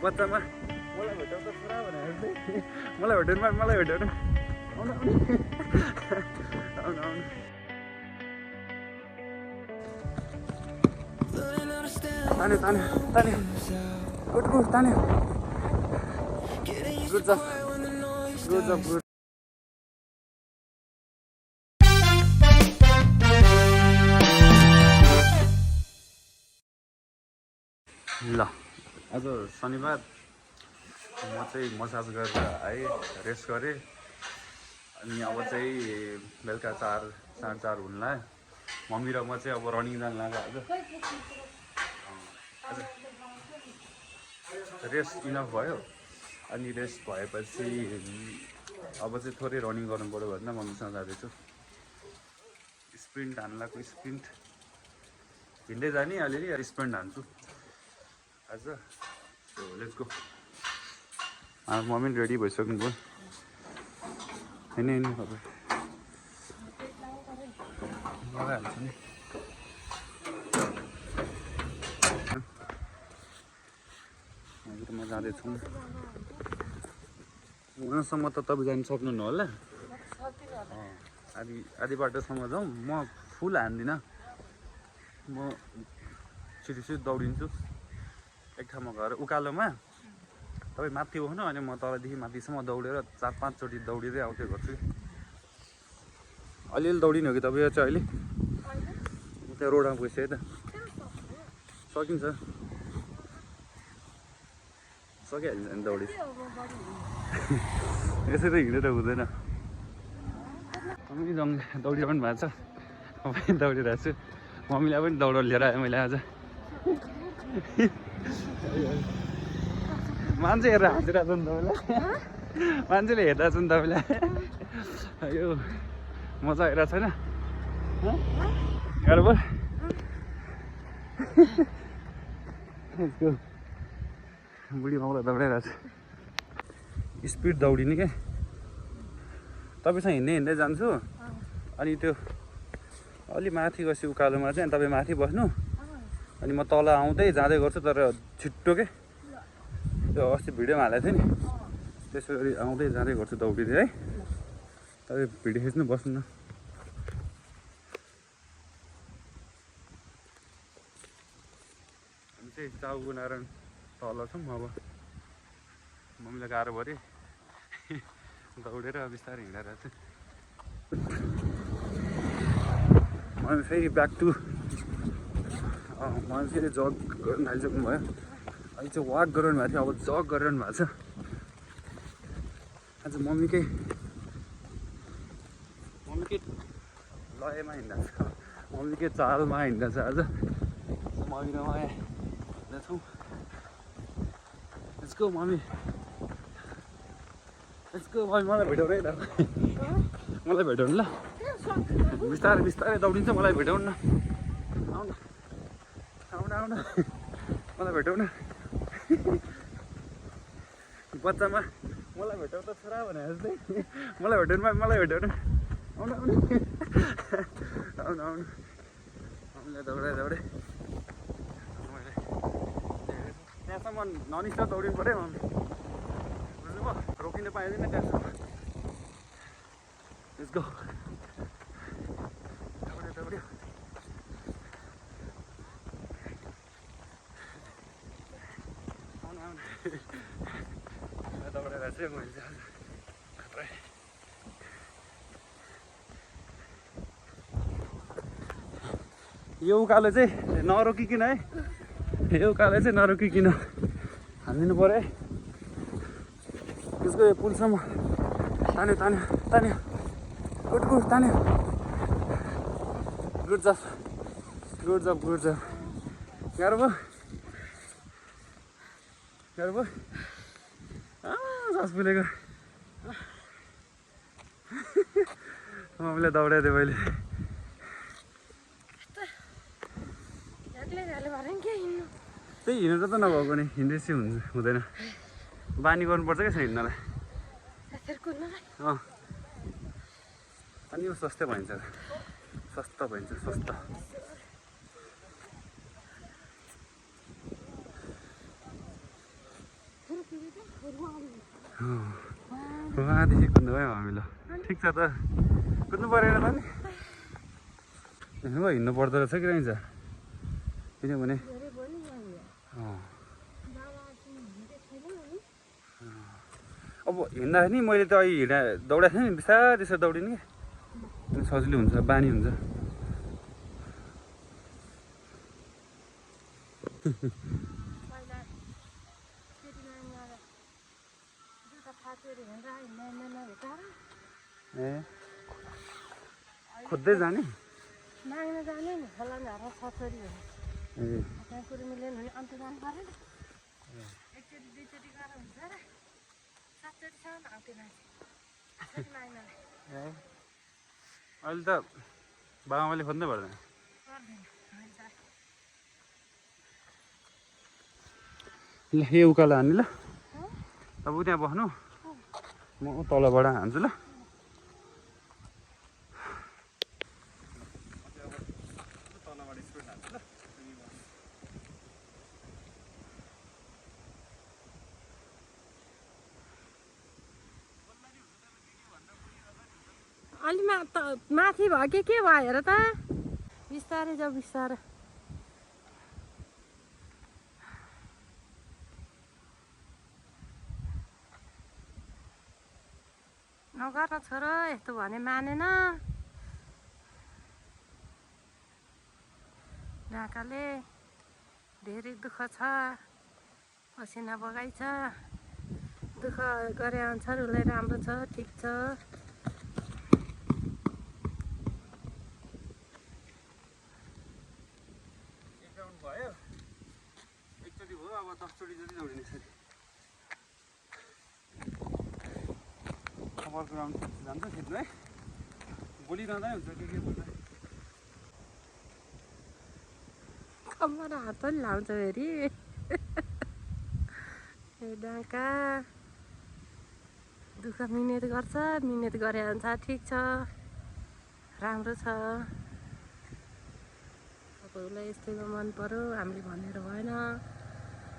बच्चामा मलाई भेटाउ त छोरा भनेर मलाई भेटाउनु मलाई भेटाउनु आउनु आउनु आउनु तान्यो तान्यो तान्यो गुड गुड तान्यो गुड जब गुड जब गुड ल आज शनिबार म चाहिँ मसाज गरेर आएँ रेस्ट गरेँ अनि अब चाहिँ बेलुका 4 साढे 4 हुन्ला मम्मी र म चाहिँ अब रनिङ जान लाग्यो आज रेस्ट इनफ भयो अनि रेस्ट भएपछि अब चाहिँ थोरै रनिङ गर्नु पऱ्यो भनेर मम्मीसँग जाँदैछु स्प्रिन्ट हान्लाको स्प्रिन्ट हिँड्दै जाने अलिअलि स्प्रिन्ट हान्छु आज so let's go mummy ready भइसक्नु भयो होइन होइन तपाईँ लगाइहाल्छु नि म जाँदैछु उहाँसम्म त तपाईँ जानु सक्नुहुन्न होला आधी बाटोसम्म जाउँ म फुल हान्दिनँ म छिटो दौडिन्छु एक ठाउँमा गएर उकालोमा तपाईँ माथि उठ्नु अनि म तलदेखि माथिसम्म दौडेर 4-5 चोटि दौडिँदै आउँदै गर्छु अलिअलि दौडिनु हो कि तपाईँ चाहिँ अहिले त्यहाँ रोडमा गइसक्यो त सकिन्छ सकिहाल्छ नि दौडी यसरी हिँडेर हुँदैन मम्मी दौडिरहनु भएको छ म पनि दौडिरहेको छु मम्मीलाई पनि दौड लिएर आएँ मैले आज मान्छे हेरेर हाँसिरहेको छ नि तपाईँलाई मान्छेले हेर्दा छ नि तपाईँलाई यो मजा आइरहेको छैन बराबर बुढी माउलाई दौडाइरहेको छ स्पिड दौडिने क्या तपाईँसँग हिँड्दै जान्छु अनि त्यो अलि माथि गएपछि उकालोमा चाहिँ तपाईँ माथि बस्नु अनि म तल आउँदै जाँदै गर्छु तर छिट्टो के त्यो अस्ति भिडियोमा हालेको थिएँ नि त्यसो गरी आउँदै जाँदै गर्छु दौडिँदै है तपाईँ भिडियो खिच्नु बस्नु न हामी चाहिँ चाउको नारायण तल छौँ अब मम्मीलाई गाह्रो पऱ्यो दौडेर बिस्तारै हिँडेर चाहिँ मैले फेरि ब्याक टु मलाई फेरि जग गर्न थालिसक्नु भयो अहिले चाहिँ वाक गरिरहनु भएको थियो अब जग गरिरहनु भएको छ आज मम्मीकै लयमा हिँड्दा छ मम्मीकै चालमा हिँड्दा छ आज मम्मी र म हिँड्दैछौँ यसको मम्मी मलाई भेटाउनु है त मलाई भेटाउनु ल बिस्तारै बिस्तारै दौडिन्छ मलाई भेटाउनु न आउनु आउनु आउनु मलाई भेटाउनु बच्चामा मलाई भेटाउ त छोरा भने जस्तै मलाई भेटाउनु मलाई भेटाउनु आउनु आउनु आउनु आउनु हामीलाई दौडाइ मैले त्यहाँसम्म ननिस्टर दौडिनु पऱ्यो मम्मी बुझ्नुभयो रोकिनु पाइँदैन त्यहाँसम्म लेट्स गो दौड्यो दौडेर चाहिँ मैले यो उकालो चाहिँ नरोकिकन है यो उकालो चाहिँ नरोकिकन हानिदिनु पऱ्यो है त्यसको यो पुलसम्म तान्यो तान्यो तान्यो गुड गुड तान्यो गुड जब गुड जब गुड जब गाह्रो भयो सास फुलेको मम्मीलाई दौडाइदियो मैले त्यही हिँडेर त नभएको नि हिँडेपछि हुँदैन बानी गर्नुपर्छ क्या छ हिँड्नलाई अनि यो सस्तै भइन्छ सस्ता भइन्छ सस्ता वहाँदेखि कुद्नु भयो हामी ल ठिक छ त कुद्नु परेन त नि हिँड्नु पर्दो रहेछ कि रहन्छ किनभने अब हिँड्दाखेरि नि मैले त अहिले दौडाएको थिएँ नि बिस्तारै त्यसरी दौडिने कि सजिलो हुन्छ बानी हुन्छ ए खोज्दै जाने माग्न जाने नि खोला झारा छोरी हो ए त्यहाँ कुरो मिलेन भने अन्त जानु पऱ्यो नि एकचोटि दुईचोटि गरेर हुन्छ र 7 चोटिसम्म आउँथ्यो मान्छे माग्नलाई अहिले त बाबाले खोज्नै पर्दैन ल यो उकालो हान्ने ल अब त्यहाँ बस्नु म तलबाट हान्छु ल अलि माथि भयो के भयो हेर त बिस्तारै जाऊ बिस्तारै नगर न छोरो यस्तो भने मानेन ढाकाले धेरै दुःख छ पसिना बगाइछ दुःख गरे अनुसार उसलाई राम्रो छ ठिक छ एकचोटि भयो अब 10 चोटि जति दौडिने छ खबरको राउन्ड जान्छ खेल्नु है बोलिरहँदै हुन्छ के भन्छ कम्मर हात पनि लाउँछ फेरि डाका दुःख मिहिनेत गर्छ मिहिनेत गरे अनुसार ठिक छ राम्रो छ अब उसलाई यस्तैमा मन पर्यो हामीले भनेर भएन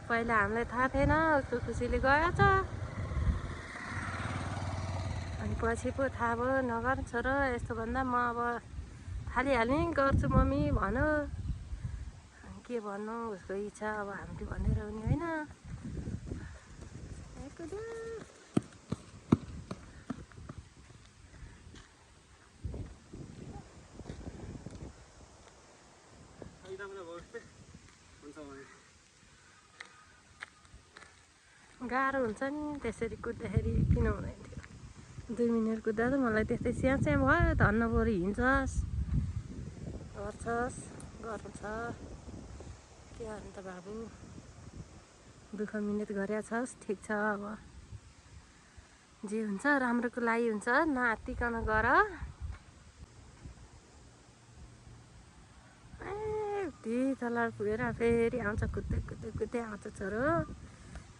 पहिला हामीलाई थाहा थिएन उसको खुसीले गएछ अनि पछि पो थाहा भयो नगर छोरो यस्तो भन्दा म अब थालिहालेँ गर्छु मम्मी भन्यो के भन्नु उसको इच्छा अब हामीले भनेर हुने होइन गाह्रो हुन्छ नि त्यसरी कुद्दाखेरि किन हुँदैन थियो 2 मिनट कुद्दा त मलाई त्यस्तै स्याम भयो धन्न बरु हिँड्छस् गर्छस् गर्नु छ के गर्नु त बाबु दुःख मिहिनेत गरेका छस् ठिक छ अब जे हुन्छ राम्रोको लागि हुन्छ नआत्तिकन गर त्यही तल पुगेर फेरि आउँछ कुद्दै कुद्दै कुद्दै आउँछ छोरो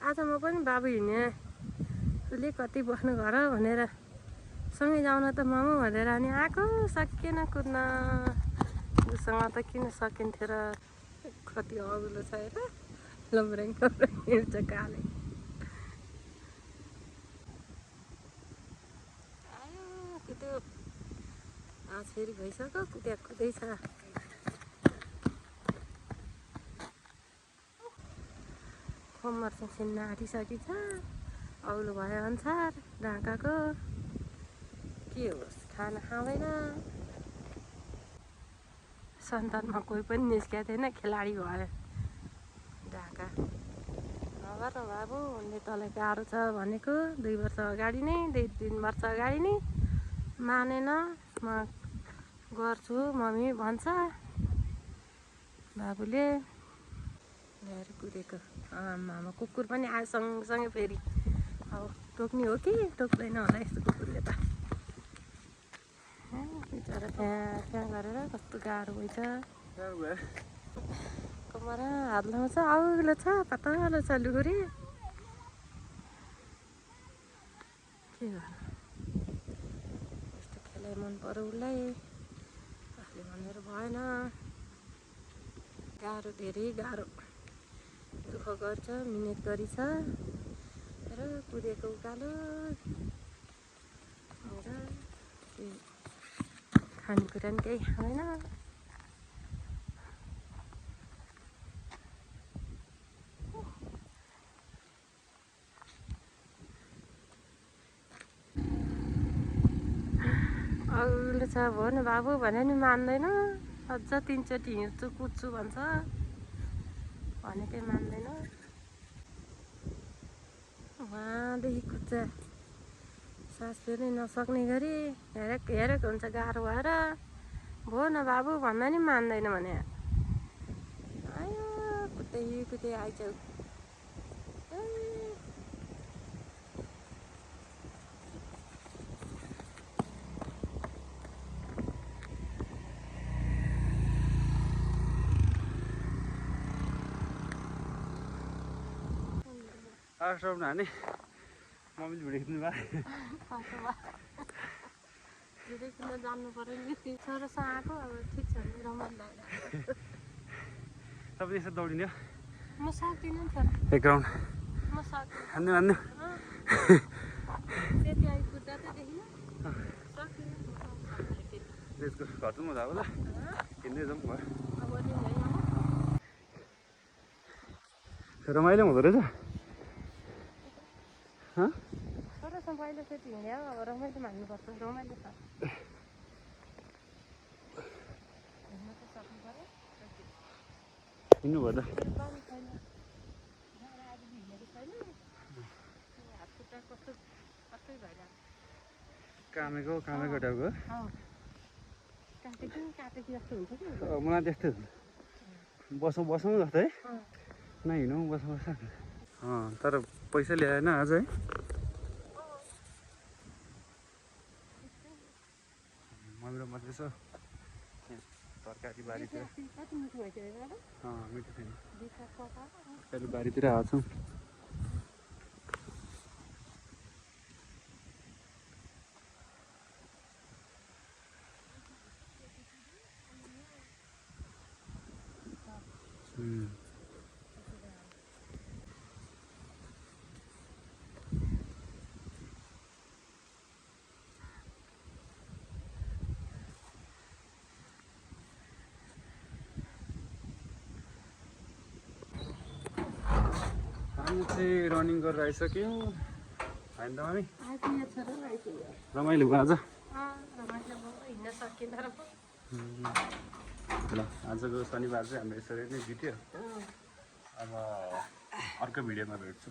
आज म पनि बाबु हिँड्ने उसले कति बस्नु घर भनेर सँगै जाउन त मामु भनेर अनि आएको सकिएन कुद्न उसँग त किन सकिन्थ्यो र कति अग्लो छ हेर लम्ब्रेङ हिँड्छ काले आयो कुद्यो आज फेरि भइसक्यो कुद्या कुदैछ कम्मर चाहिँ सिन्न आँटिसकिन्छ औलो भए अनुसार ढाकाको के होस् खाना खाँदैन सन्तानमा कोही पनि निस्केको थिएन खेलाडी भयो ढाका नगर न बाबु उनले तँलाई गाह्रो छ भनेको 2 वर्ष अगाडि नै 2-3 वर्ष अगाडि नै मानेन म गर्छु मम्मी भन्छ बाबुले ल्याएर कुदेको आमा कुकुर पनि आयो सँगसँगै फेरि अब टोक्ने हो कि टोक्दैन होला यस्तो कुकुरले त बिचरा त्यहाँ गरेर कस्तो गाह्रो भएछ कमरा हात लाउँछ औलो छ पातलो छ लुहुरी के गर्नु यस्तो खेलाइ मन पर्यो उसलाई आफूले भनेर भएन गाह्रो धेरै गाह्रो दुःख गर्छ मिहिनेत गरिछ र कुदेको उकालो खानेकुरा पनि केही खाँदैन। अग्लो छ भयो न बाबु भने नि मान्दैन। अझ 3 चोटि हिँड्छु कुद्छु भन्छ भनेकै मान्दैन। उहाँदेखि कुद्छ सास फेर्नै नसक्ने गरी हेरेको हुन्छ गाह्रो भएर। भयो न बाबु भन्दा नि मान्दैन भने आयो कुदै आइज। आश्रम नानी मम्मीले भिडियो खिच्नु भयो। भिडियो खिच्न जान्नु पर्यो नि छोरोसँग आएको अब ठिक छ नि रमाइलो लाग्यो। तपाईँ यसो दौडिने हो म सक्दिनँ नि छोरा एक राउन्ड म सक्दिनँ। हान्नु त्यति आइपुग्दा त देखिन सक्दिनँ त्यसको घर जाउँ न अब ल हिँड्दै जाउँ भयो। रमाइलो हुँदो रहेछ। छोरासँग पहिलोचोटि हिँड्यो अब रमाइलो मान्नुपर्छ। रमाइलो छ हिँड्न त सक्नु पर्यो। हिँड्नु भयो त बानी छैन आज हिँडेको छैन हात खुट्टा कस्तो कस्तै भइरहेको कामेको टाउको काटेको जस्तो हुन्छ कि मलाई त्यस्तो बसौँ जस्तै नहिँडौँ बसौँ तर पैसा ल्याएन आज है। मम्मी मात्रै छ तरकारी बारीतिर मिठो छैन तरकारी बारीतिर आएको छौँ। हामी चाहिँ रनिङ गरेर आइसक्यौँ होइन त हामी रमाइलो भयो आज। हिँड्न सकिँदैन ल आजको शनिबार चाहिँ हाम्रो यसरी नै बित्यो। अब अर्को भिडियोमा भेट्छु।